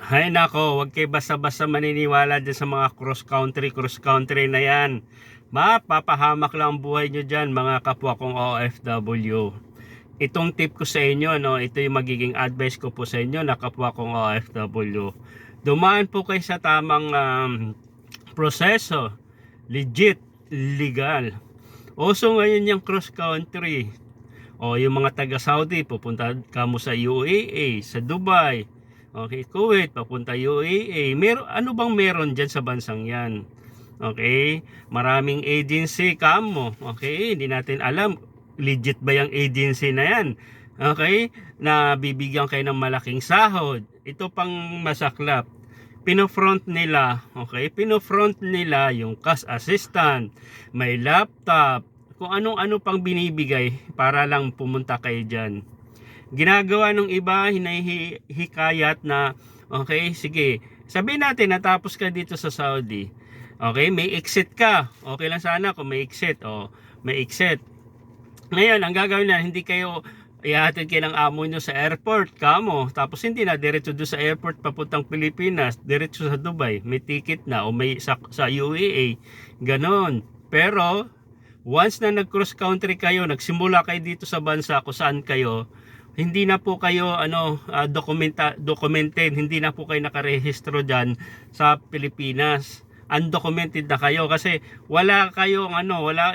Hay nako, wag kayo basta-basta maniniwala dyan sa mga cross country na yan. Mapapahamak lang ang buhay nyo dyan, mga kapwa kong OFW. Itong tip ko sa inyo, no, ito yung magiging advice ko po sa inyo na kapwa kong OFW. Dumaan po kayo sa tamang proseso, legit, legal. Uso ngayon yung cross country. O yung mga taga Saudi, pupunta ka mo sa UAE, sa Dubai, okay, Kuwait, papunta UAE. Ano bang meron dyan sa bansang yan? Okay, maraming agency kamo. Okay, hindi natin alam legit ba yung agency na yan. Okay, na bibigyan kayo ng malaking sahod. Ito pang masaklap, pinofront nila, okay, pinofront nila yung cash assistant, may laptop, kung anong-ano pang binibigay para lang pumunta kayo dyan. Ginagawa ng iba, hinahikayat na, okay, sige, sabihin natin natapos ka dito sa Saudi, okay, may exit ka, okay lang sana kung may exit, may exit. Ngayon, ang gagawin na, hindi kayo ihatid kayo ng amo nyo sa airport, kamo, tapos hindi na diretso doon sa airport papuntang Pilipinas, diretso sa Dubai, may ticket na o may sa UAE, ganon. Pero once na nag cross country kayo, nagsimula kayo dito sa bansa kung saan kayo, hindi na po kayo documented, hindi na po kayo nakarehistro diyan sa Pilipinas. Undocumented na kayo kasi wala kayong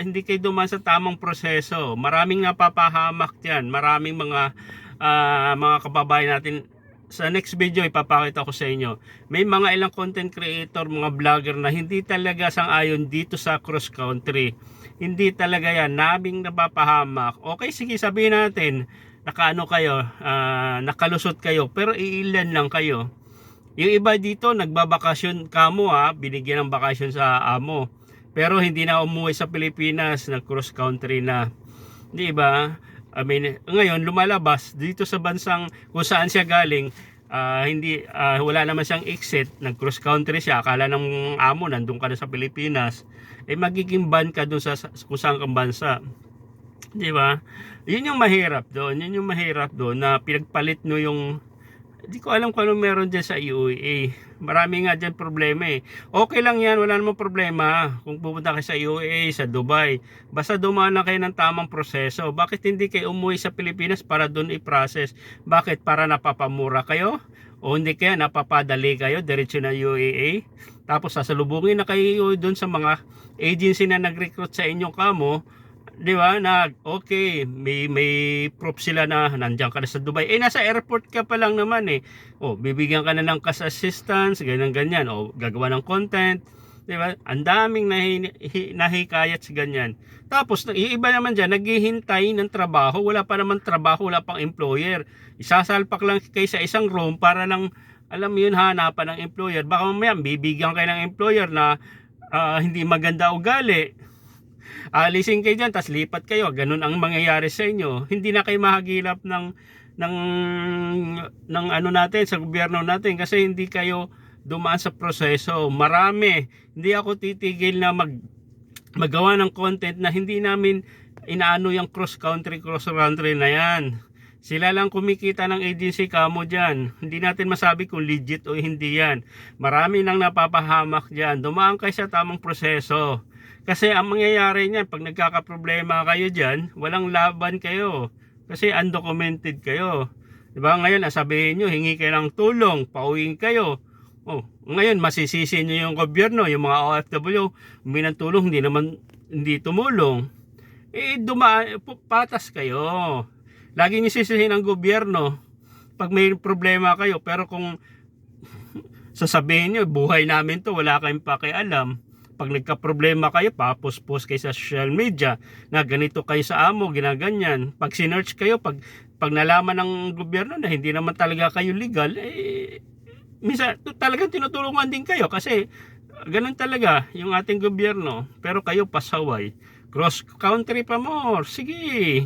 hindi kayo dumaan sa tamang proseso. Maraming napapahamak diyan, maraming mga kababayan natin. Sa next video ipapakita ko sa inyo, may mga ilang content creator, mga vlogger na hindi talaga sang-ayon dito sa cross country. Hindi talaga yan, naming napapahamak. Okay, sige, sabihin natin nakalusot kayo, pero iilan lang kayo. Yung iba dito nagbabakasyon kamo, binigyan ng bakasyon sa amo, pero hindi na umuwi sa Pilipinas, nag cross country na, di ba? I mean, ngayon lumalabas dito sa bansang kung saan siya galing, wala naman siyang exit, nag cross country siya, akala ng amo nandun ka na sa Pilipinas, magiging ban ka dun sa kung saan kang bansa, di ba? Yun yung mahirap doon, na pinagpalit no yung, hindi ko alam kung ano meron dyan sa UAE. Marami nga dyan problema eh. Okay lang yan, wala namang problema kung pupunta kayo sa UAE, sa Dubai. Basta dumaan lang kayo ng tamang proseso. Bakit hindi kayo umuwi sa Pilipinas para doon i-process? Bakit? Para napapamura kayo? O hindi kaya napapadali kayo diretso na UAE? Tapos sasalubungin na kayo doon sa mga agency na nag-recruit sa inyong kamo, di ba, na okay, may proof sila na nandiyan ka na sa Dubai, nasa airport ka pa lang naman bibigyan ka na ng cash assistance, ganyan, gagawa ng content, di ba, ang daming nahikayat sa ganyan. Tapos yung iba naman dyan naghihintay ng trabaho, wala pa naman trabaho, wala pang employer, isasalpak lang kayo sa isang room para lang, alam mo yun, hanapan ng employer. Baka mamaya bibigyan kayo ng employer na hindi maganda ugali, alisin kayo dyan, tas lipat kayo, ganun ang mangyayari sa inyo. Hindi na kayo mahagilap ng ano natin, sa gobyerno natin, kasi hindi kayo dumaan sa proseso. Marami, hindi ako titigil na magawa ng content na hindi namin inaano yung cross country na yan. Sila lang kumikita ng agency kamo dyan. Hindi natin masabi kung legit o hindi yan. Marami nang napapahamak dyan. Dumaan kayo sa tamang proseso. Kasi ang mangyayari niyan, pag nagkakaproblema kayo dyan, walang laban kayo. Kasi undocumented kayo. Diba? Ngayon, sabihin nyo, hingi kayo ng tulong, pauwiin kayo. Ngayon, masisisi nyo yung gobyerno, yung mga OFW, humingi ng tulong, hindi tumulong. Patas kayo. Lagi nyo sisihin ang gobyerno pag may problema kayo. Pero kung sasabihin nyo, buhay namin to, wala kayong pakialam. Pag nagka-problema kayo, post kayo sa social media na ganito kayo sa amo, ginaganyan. Pag sinearch kayo, pag nalaman ng gobyerno na hindi naman talaga kayo legal, minsan talagang tinutulungan din kayo kasi ganun talaga yung ating gobyerno. Pero kayo pasaway. Cross country pa more. Sige.